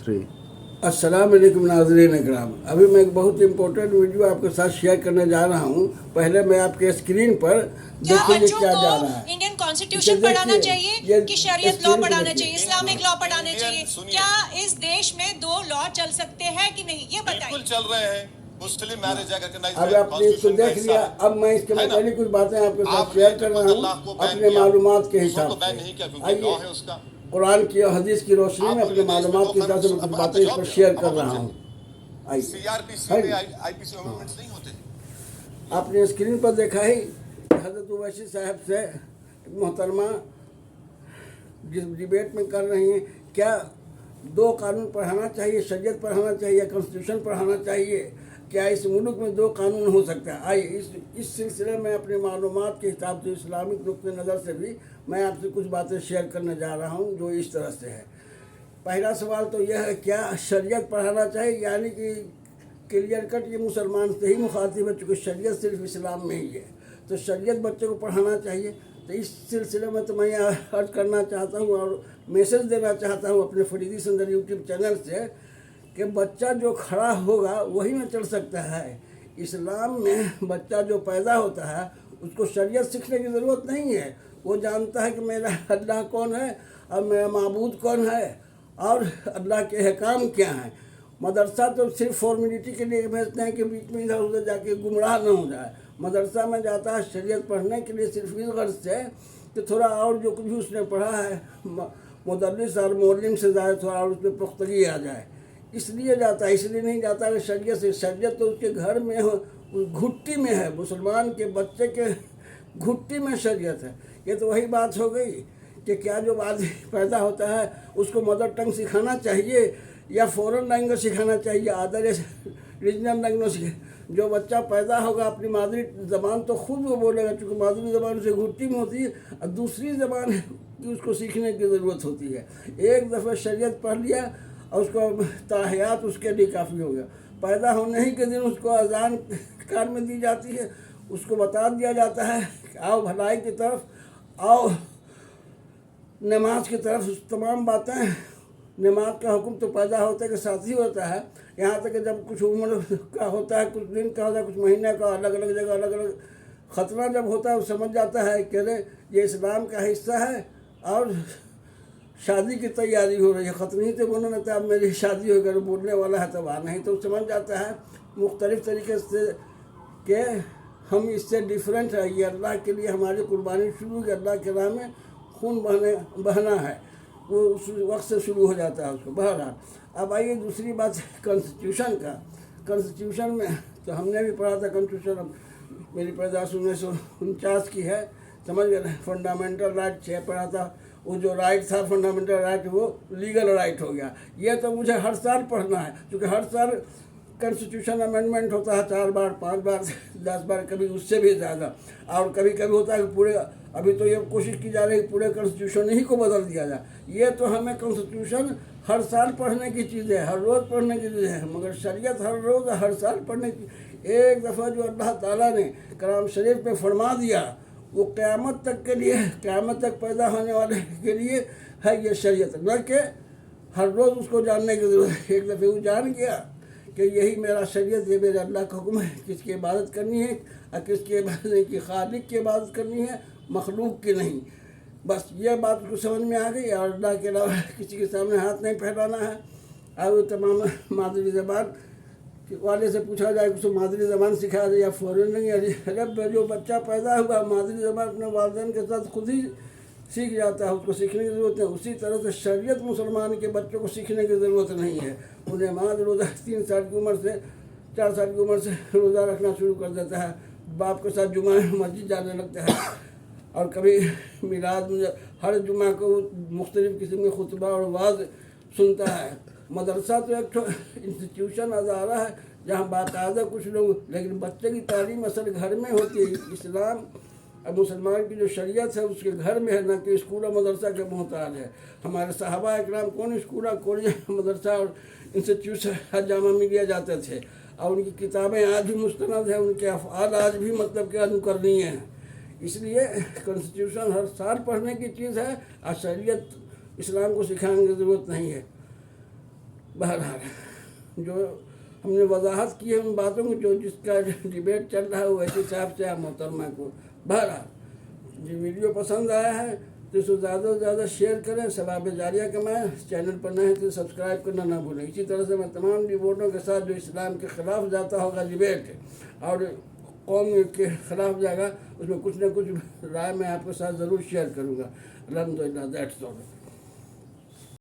3 अस्सलाम वालेकुम नाज़रीन इकराम। अभी मैं एक बहुत इम्पोर्टेंट वीडियो आपके साथ शेयर करने जा रहा हूँ। पहले मैं आपके स्क्रीन पर क्या देखिए ये बच्चों क्या जा को रहा है। इंडियन इसे कॉन्स्टिट्यूशन पढ़ाना देखिए, चाहिए ये कि शरीयत लॉ स्क्रीन पे पढ़ाना देखिए। चाहिए, इस्लामिक लॉ पढ़ाना चाहिए? सुनिए। क्या इस देश में दो लॉ चल सकते हैं कि नहीं, ये बिल्कुल बताइए। चल रहे हैं। मुस्लिम मैरिज रेकग्नाइज अब है, आपने इसको कॉन्स्टिट्यूशन का देख हिस्सा लिया। है। अब मैं इसके है ना? मुताबिक कुछ बातें आपके साथ आपने शेयर कर रहा ट्रिपल तलाक हूँ को बैन अपने किया, मालूमात के दूसरों हिसाब को बैन से। नहीं किया क्योंकि लॉ है आइए उसका। कुरान की और हदीस की रोशनी में आप अपने लोग देश में मालूमात दो के हिसाब से मैं कानून- कुछ अब बातें आप इस पर जवाब शेयर दो, कर अब रहा आप हूँ। आइए, सीआरपीसी है में ना? आईपीसी अमेंडमेंट्स नहीं होते। आपने स्क्रीन पर देखा ही हज़रत उवैसी साहब से मोहतरमा जिस डिबेट में कर रही हैं, क्या दो कानून पढ़ाना चाहिए, शरीयत पढ़ाना चाहिए, कॉन्स्टिट्यूशन पढ़ाना चाहिए? क्या इस मुल्क में दो कानून हो सकता है? आइए इस सिलसिले में अपने मालूमात के हिसाब से इस्लामिक नुक्ते नज़र से भी मैं आपसे कुछ बातें शेयर करने जा रहा हूँ जो इस तरह से है। पहला सवाल तो यह है, क्या शरीयत पढ़ाना चाहिए? यानी कि क्लियर कट ये मुसलमान से ही मुखातिब है, चूँकि शरीयत सिर्फ इस्लाम में ही है, तो शरीयत बच्चे को पढ़ाना चाहिए। तो इस सिलसिले में तो मैं अर्ज करना चाहता हूँ और मैसेज देना चाहता हूँ अपने फरीदी संदर यूट्यूब चैनल से कि बच्चा जो खड़ा होगा वही में चल सकता है। इस्लाम में बच्चा जो पैदा होता है उसको शरीयत सीखने की ज़रूरत नहीं है। वो जानता है कि मेरा अल्लाह कौन है और मेरा माबूद कौन है और अल्लाह के अहकाम क्या हैं। मदरसा तो सिर्फ फॉर्मेलिटी के लिए भेजते हैं कि बीच में इधर उधर जाके गुमराह न हो जाए। मदरसा में जाता है शरीयत पढ़ने के लिए सिर्फ इस गर्ज से कि थोड़ा और जो कुछ भी उसने पढ़ा है मुदर्रिस और मौलम से ज़्यादा थोड़ा और उसमें पुख्तगी आ जाए, इसलिए जाता है। इसलिए नहीं जाता कि शरीयत से, शरीयत तो उसके घर में हो, उस घुट्टी में है। मुसलमान के बच्चे के घुट्टी में शरीयत है। ये तो वही बात हो गई कि क्या जो आदमी पैदा होता है उसको मदर टंग सिखाना चाहिए या फ़ॉरेन लैंग्वेज सिखाना चाहिए, अदर रीजनल लैंग्वेज? जो बच्चा पैदा होगा अपनी मादरी ज़बान तो खुद वो बोलेगा, चूँकि मादरी ज़बान उसे घुट्टी में होती है और दूसरी ज़बान की उसको सीखने की ज़रूरत होती है। एक दफ़ा शरीयत पढ़ लिया और उसको ताहियात उसके लिए काफ़ी हो गया। पैदा होने ही के दिन उसको अजान कान में दी जाती है, उसको बता दिया जाता है कि आओ भलाई की तरफ, आओ नमाज की तरफ। तमाम बातें, नमाज का हुक्म तो पैदा होते के साथ ही होता है। यहाँ तक कि जब कुछ उम्र का होता है, कुछ दिन का होता है, कुछ महीने का, अलग अलग जगह अलग अलग खतना जब होता है वो समझ जाता है कि अरे ये इस्लाम का हिस्सा है और शादी की तैयारी हो रही है। खतनी से बोलना लगता है अब मेरी शादी हो गई, बोलने वाला है तब नहीं तो समझ जाता है मुख्तलिफ़ तरीके से कि हम इससे डिफरेंट है। ये अल्लाह के लिए हमारी कुर्बानी शुरू की, अल्लाह के राह में खून बहना है, वो उस वक्त से शुरू हो जाता है उसको। बहरहाल अब आइए दूसरी बात कॉन्स्टिट्यूशन का। कॉन्स्टिट्यूशन में तो हमने भी पढ़ा था कॉन्स्टिट्यूशन, अब मेरी पैदाश 1949 की है, समझ गए। फंडामेंटल राइट 6 पढ़ा था। वो जो राइट था फंडामेंटल राइट वो लीगल राइट हो गया। ये तो मुझे हर साल पढ़ना है, क्योंकि हर साल कॉन्स्टिट्यूशन अमेंडमेंट होता है 4 बार 5 बार 10 बार, कभी उससे भी ज़्यादा। और कभी कभी होता है कि पूरे, अभी तो ये कोशिश की जा रही है पूरे कॉन्स्टिट्यूशन ही को बदल दिया जाए। ये तो हमें कॉन्स्टिट्यूशन हर साल पढ़ने की चीज़ है, हर रोज़ पढ़ने की चीज़ है, मगर शरीयत हर रोज़ हर साल पढ़ने की। एक दफ़ा जो अल्लाह ताला ने कलाम शरीफ पे फरमा दिया वो क़यामत तक के लिए, क़यामत तक पैदा होने वाले के लिए है ये शरीयत, न कि हर रोज़ उसको जानने की ज़रूरत है। एक दफ़े वो जान गया कि यही मेरा शरीयत, ये मेरे अल्लाह का हुक्म है, किसकी इबादत करनी है और किसकी इबादत नहीं, कि खालिक की इबादत करनी है, मखलूक की नहीं। बस ये बात उसको समझ में आ गई और अल्लाह के अलावा किसी के सामने हाथ नहीं फैलाना है। और वो तमाम मादरी ज़बान वाले से पूछा जाए उसको मादरी ज़बान सिखा दे या फ़ौरन नहीं। अरे जो बच्चा पैदा हुआ मादरी ज़बान अपने वालिदैन के साथ खुद ही सीख जाता है, उसको सीखने की ज़रूरत है। उसी तरह से शरीयत मुसलमान के बच्चों को सीखने की ज़रूरत नहीं है। उन्हें नमाज रोज़ा 3 साल की उम्र से 4 साल की उम्र से रोज़ा रखना शुरू कर देता है, बाप के साथ जुमा मस्जिद जाने लगता है और कभी मिलाद में हर जुमा को मुख्तलिफ़ किस्म के खुतबा और वाज़ सुनता है। मदरसा तो एक इंस्टीट्यूशन अदारा है जहाँ बाकायदा कुछ लोग, लेकिन बच्चे की तालीम असल घर में होती है। इस्लाम अब मुसलमान की जो शरीयत है उसके घर में है, ना कि स्कूल और मदरसा के मोहताज है। हमारे सहाबा इकराम कौन स्कूल कॉलेज मदरसा और इंस्टीट्यूट जामा मिलिया जाते थे और उनकी किताबें आज भी मुस्तनद है, उनके अफ़आल आज भी मतलब के अनुकरणीय हैं। इसलिए कॉन्स्टिट्यूशन हर साल पढ़ने की चीज़ है और शरीयत इस्लाम को सिखाने की ज़रूरत नहीं है। بہرحال جو ہم نے وضاحت کی ہے ان باتوں کو، جو جس کا ڈیبیٹ چل رہا ہے وہ ایسے صاحب سے محترمہ کو. بہرحال یہ ویڈیو پسند آیا ہے تو اس کو زیادہ سے زیادہ شیئر کریں، ثواب جاریہ کمائیں. چینل پر نئے ہیں تو سبسکرائب کرنا نہ بھولیں. اسی طرح سے میں تمام ڈیبیٹوں کے ساتھ جو اسلام کے خلاف جاتا ہوگا ڈیبیٹ اور قوم کے خلاف جائے گا، اس میں کچھ نہ کچھ رائے میں آپ کے ساتھ ضرور شیئر کروں گا. الحمدللہ، دیٹس آل.